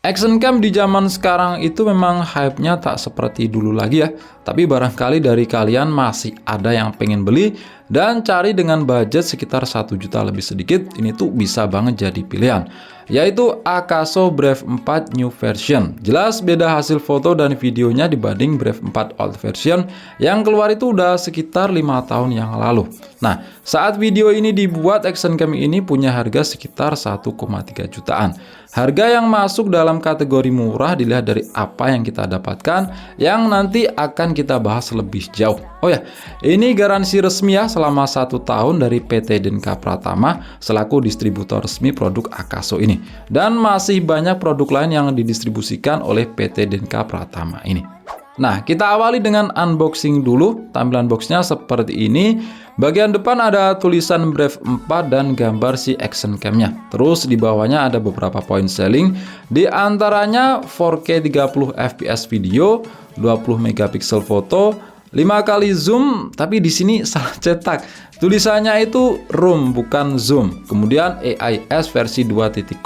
Action cam di zaman sekarang itu memang hype-nya tak seperti dulu lagi ya. Tapi barangkali dari kalian masih ada yang pengen beli dan cari dengan budget sekitar 1 juta lebih sedikit, ini tuh bisa banget jadi pilihan. Yaitu Akaso Brave 4 New Version. Jelas beda hasil foto dan videonya dibanding Brave 4 Old Version yang keluar itu udah sekitar 5 tahun yang lalu. Nah, saat video ini dibuat, action cam ini punya harga sekitar 1,3 jutaan. Harga yang masuk dalam kategori murah dilihat dari apa yang kita dapatkan, yang nanti akan kita bahas lebih jauh. Oh ya, ini garansi resmi ya selama 1 tahun dari PT Denka Pratama selaku distributor resmi produk Akaso ini. Dan masih banyak produk lain yang didistribusikan oleh PT Denka Pratama ini. Nah, kita awali dengan unboxing dulu. Tampilan boxnya seperti ini. Bagian depan ada tulisan Brave 4 dan gambar si action cam-nya. Terus di bawahnya ada beberapa point selling. Di antaranya 4K 30 fps video, 20 megapiksel foto, 5 kali zoom, tapi di sini salah cetak. Tulisannya itu RAW bukan zoom. Kemudian AIS versi 2.0.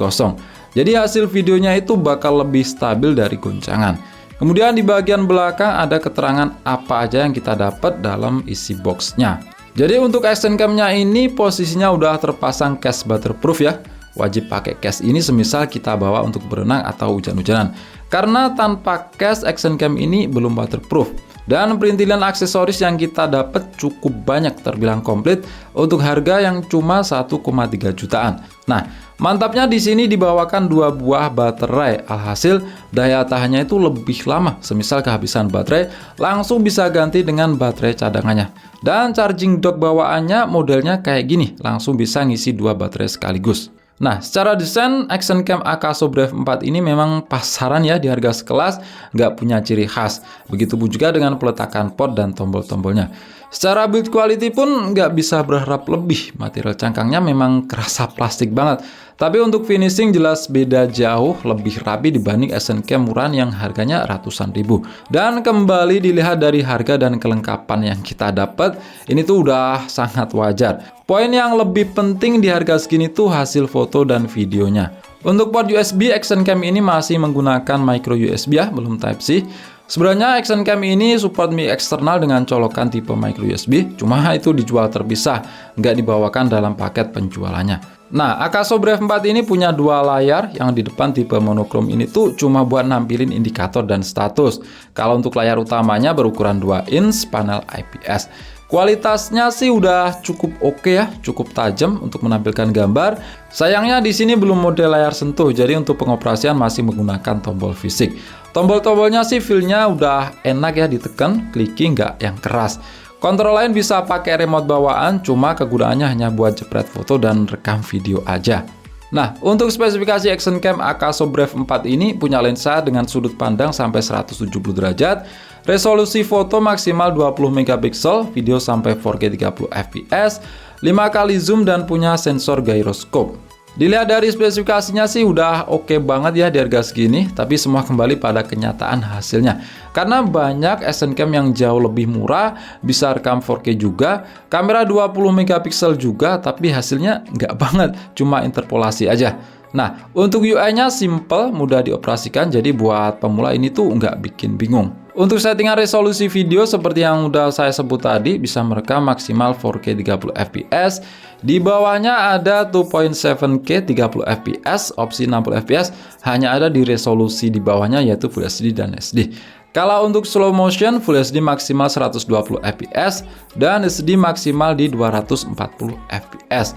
Jadi hasil videonya itu bakal lebih stabil dari goncangan. Kemudian di bagian belakang ada keterangan apa aja yang kita dapat dalam isi boxnya. Jadi untuk action cam-nya ini posisinya udah terpasang case waterproof ya. Wajib pakai case ini semisal kita bawa untuk berenang atau hujan-hujanan. Karena tanpa case action cam ini belum waterproof. Dan perintilan aksesoris yang kita dapat cukup banyak, terbilang komplit untuk harga yang cuma 1,3 jutaan. Nah, mantapnya di sini dibawakan 2 buah baterai. Alhasil daya tahannya itu lebih lama. Semisal kehabisan baterai, langsung bisa ganti dengan baterai cadangannya. Dan charging dock bawaannya modelnya kayak gini, langsung bisa ngisi 2 baterai sekaligus. Nah, secara desain action cam Akaso Brave 4 ini memang pasaran ya, di harga sekelas, nggak punya ciri khas. Begitupun juga dengan peletakan pot dan tombol-tombolnya. Secara build quality pun nggak bisa berharap lebih. Material cangkangnya memang kerasa plastik banget. Tapi untuk finishing jelas beda jauh, lebih rapi dibanding action cam murahan yang harganya ratusan ribu. Dan kembali dilihat dari harga dan kelengkapan yang kita dapat, ini tuh udah sangat wajar. Poin yang lebih penting di harga segini tuh hasil foto dan videonya. Untuk port USB, action cam ini masih menggunakan micro USB ya, belum Type-C. Sebenarnya action cam ini support mic eksternal dengan colokan tipe micro USB, cuma itu dijual terpisah, nggak dibawakan dalam paket penjualannya. Nah, Akaso Brave 4 ini punya 2 layar, yang di depan tipe monokrom ini tuh cuma buat nampilin indikator dan status. Kalau untuk layar utamanya berukuran 2 inch, panel IPS. Kualitasnya sih udah cukup oke ya, cukup tajam untuk menampilkan gambar. Sayangnya di sini belum model layar sentuh, jadi untuk pengoperasian masih menggunakan tombol fisik. Tombol-tombolnya sih feel-nya udah enak ya ditekan, clicking nggak yang keras. Kontrol lain bisa pakai remote bawaan, cuma kegunaannya hanya buat jepret foto dan rekam video aja. Nah, untuk spesifikasi action cam Akaso Brave 4 ini punya lensa dengan sudut pandang sampai 170 derajat, resolusi foto maksimal 20 megapiksel, video sampai 4K 30 fps, 5 kali zoom dan punya sensor gyroscope. Dilihat dari spesifikasinya sih udah oke banget ya di harga segini, tapi semua kembali pada kenyataan hasilnya. Karena banyak action cam yang jauh lebih murah, bisa rekam 4K juga, kamera 20 megapiksel juga, tapi hasilnya nggak banget, cuma interpolasi aja. Nah, untuk UI-nya simple, mudah dioperasikan, jadi buat pemula ini tuh nggak bikin bingung. Untuk settingan resolusi video seperti yang udah saya sebut tadi, bisa merekam maksimal 4K 30 fps. Di bawahnya ada 2.7K 30 fps, opsi 60 fps hanya ada di resolusi di bawahnya yaitu Full HD dan SD. Kalau untuk slow motion, Full HD maksimal 120 fps dan SD maksimal di 240 fps.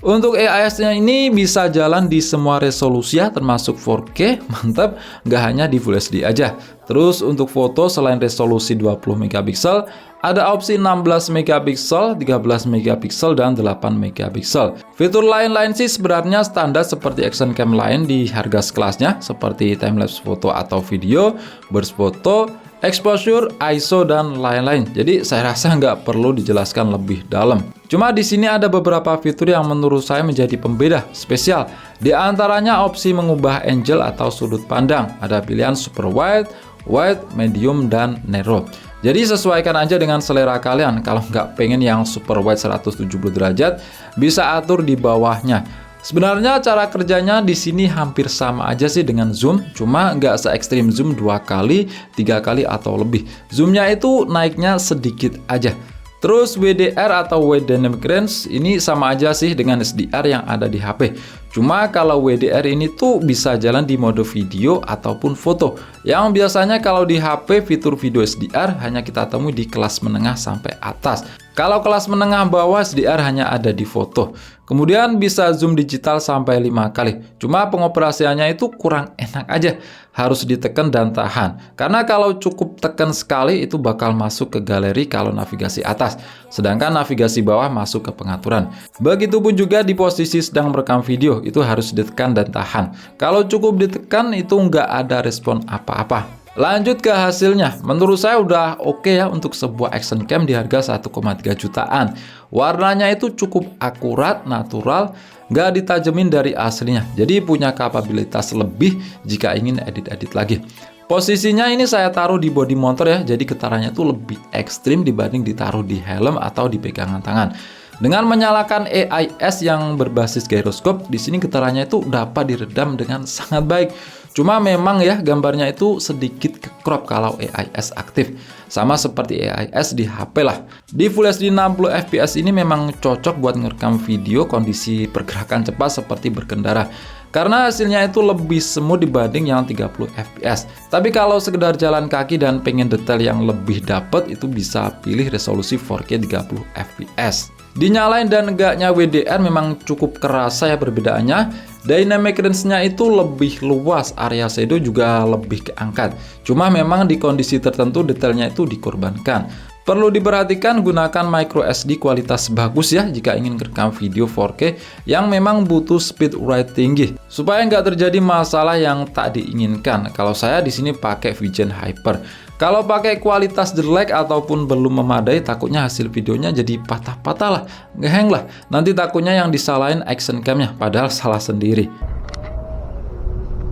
Untuk AIS-nya ini bisa jalan di semua resolusi ya, termasuk 4K, mantap, nggak hanya di Full HD aja. Terus untuk foto selain resolusi 20 megapiksel, ada opsi 16 megapiksel, 13 megapiksel, dan 8 megapiksel. Fitur lain-lain sih sebenarnya standar seperti action cam lain di harga sekelasnya, seperti timelapse foto atau video, burst foto, exposure, ISO, dan lain-lain. Jadi saya rasa nggak perlu dijelaskan lebih dalam. Cuma di sini ada beberapa fitur yang menurut saya menjadi pembeda spesial. Di antaranya opsi mengubah angle atau sudut pandang. Ada pilihan super wide, wide, medium, dan narrow. Jadi sesuaikan aja dengan selera kalian. Kalau nggak pengen yang super wide 170 derajat, bisa atur di bawahnya. Sebenarnya cara kerjanya di sini hampir sama aja sih dengan zoom, cuma nggak se ekstrim zoom 2 kali, 3 kali atau lebih. Zoomnya itu naiknya sedikit aja. Terus WDR atau Wide Dynamic Range ini sama aja sih dengan SDR yang ada di HP. Cuma kalau WDR ini tuh bisa jalan di mode video ataupun foto. Yang biasanya kalau di HP fitur video SDR hanya kita temui di kelas menengah sampai atas. Kalau kelas menengah bawah SDR hanya ada di foto. Kemudian bisa zoom digital sampai 5 kali. Cuma pengoperasiannya itu kurang enak aja. Harus ditekan dan tahan. Karena kalau cukup tekan sekali itu bakal masuk ke galeri kalau navigasi atas. Sedangkan navigasi bawah masuk ke pengaturan. Begitupun juga di posisi sedang merekam video itu harus ditekan dan tahan. Kalau cukup ditekan itu nggak ada respon apa-apa. Lanjut ke hasilnya, menurut saya udah oke ya untuk sebuah action cam di harga 1,3 jutaan. Warnanya itu cukup akurat, natural, nggak ditajemin dari aslinya. Jadi punya kapabilitas lebih jika ingin edit-edit lagi. Posisinya ini saya taruh di bodi motor ya, jadi getarannya itu lebih ekstrim dibanding ditaruh di helm atau di pegangan tangan. Dengan menyalakan AIS yang berbasis gyroscope, di sini getarannya itu dapat diredam dengan sangat baik. Cuma memang ya gambarnya itu sedikit ke crop kalau AIS aktif. Sama seperti AIS di HP lah. Di Full HD 60 fps ini memang cocok buat ngerekam video kondisi pergerakan cepat seperti berkendara. Karena hasilnya itu lebih smooth dibanding yang 30 fps. Tapi kalau sekedar jalan kaki dan pengen detail yang lebih dapet, itu bisa pilih resolusi 4K 30 fps. Dinyalain dan enggaknya WDR memang cukup kerasa ya perbedaannya. Dynamic range-nya itu lebih luas, area shadow juga lebih keangkat. Cuma memang di kondisi tertentu detailnya itu dikorbankan. Perlu diperhatikan gunakan micro SD kualitas bagus ya jika ingin merekam video 4K yang memang butuh speed write tinggi supaya nggak terjadi masalah yang tak diinginkan. Kalau saya di sini pakai Vigen Hyper. Kalau pakai kualitas jelek ataupun belum memadai, takutnya hasil videonya jadi patah-patah lah, ngeheng lah. Nanti takutnya yang disalahin action cam-nya, padahal salah sendiri.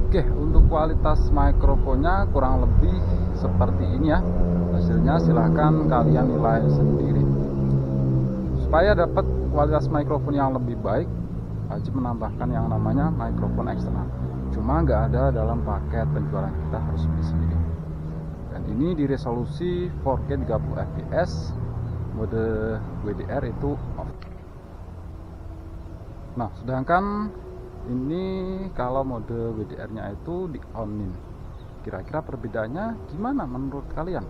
Oke, untuk kualitas mikrofonnya kurang lebih seperti ini ya. Hasilnya silahkan kalian nilai sendiri. Supaya dapat kualitas mikrofon yang lebih baik, wajib menambahkan yang namanya mikrofon eksternal. Cuma nggak ada dalam paket penjualan, kita harus beli sendiri. Dan ini di resolusi 4K 30 fps, mode WDR itu off. Nah, sedangkan ini kalau mode WDR-nya itu di on-in. Kira-kira perbedaannya gimana menurut kalian?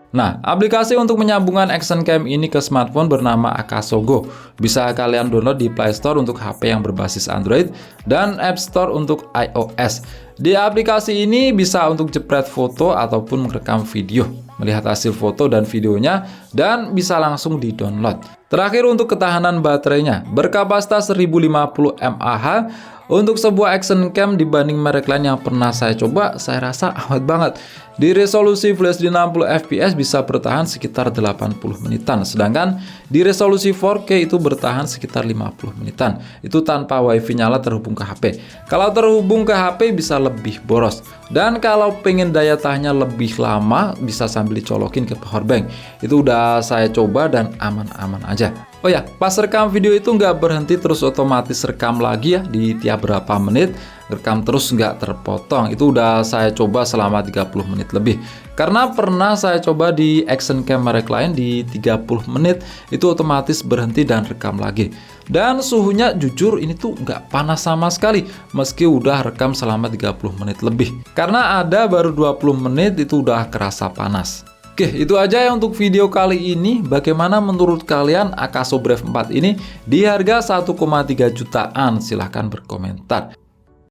Nah, aplikasi untuk menyambungkan action cam ini ke smartphone bernama Akaso Go. Bisa kalian download di Play Store untuk HP yang berbasis Android dan App Store untuk iOS. Di aplikasi ini bisa untuk jepret foto ataupun merekam video, melihat hasil foto dan videonya, dan bisa langsung di-download. Terakhir untuk ketahanan baterainya, berkapasitas 1050 mAh. Untuk sebuah action cam dibanding merek lain yang pernah saya coba, saya rasa awet banget. Di resolusi Full HD 60 fps bisa bertahan sekitar 80 menitan, sedangkan di resolusi 4K itu bertahan sekitar 50 menitan. Itu tanpa WiFi nyala terhubung ke HP. Kalau terhubung ke HP bisa lebih boros. Dan kalau pengen daya tahannya lebih lama, bisa sambil dicolokin ke powerbank. Itu udah saya coba dan aman-aman aja. Oh ya, pas rekam video itu nggak berhenti terus otomatis rekam lagi ya di tiap berapa menit, rekam terus nggak terpotong. Itu udah saya coba selama 30 menit lebih. Karena pernah saya coba di action cam merek lain di 30 menit, itu otomatis berhenti dan rekam lagi. Dan suhunya jujur ini tuh nggak panas sama sekali, meski udah rekam selama 30 menit lebih. Karena ada baru 20 menit itu udah kerasa panas. Oke, itu aja ya untuk video kali ini. Bagaimana menurut kalian Akaso Brave 4 ini di harga 1,3 jutaan? Silahkan berkomentar.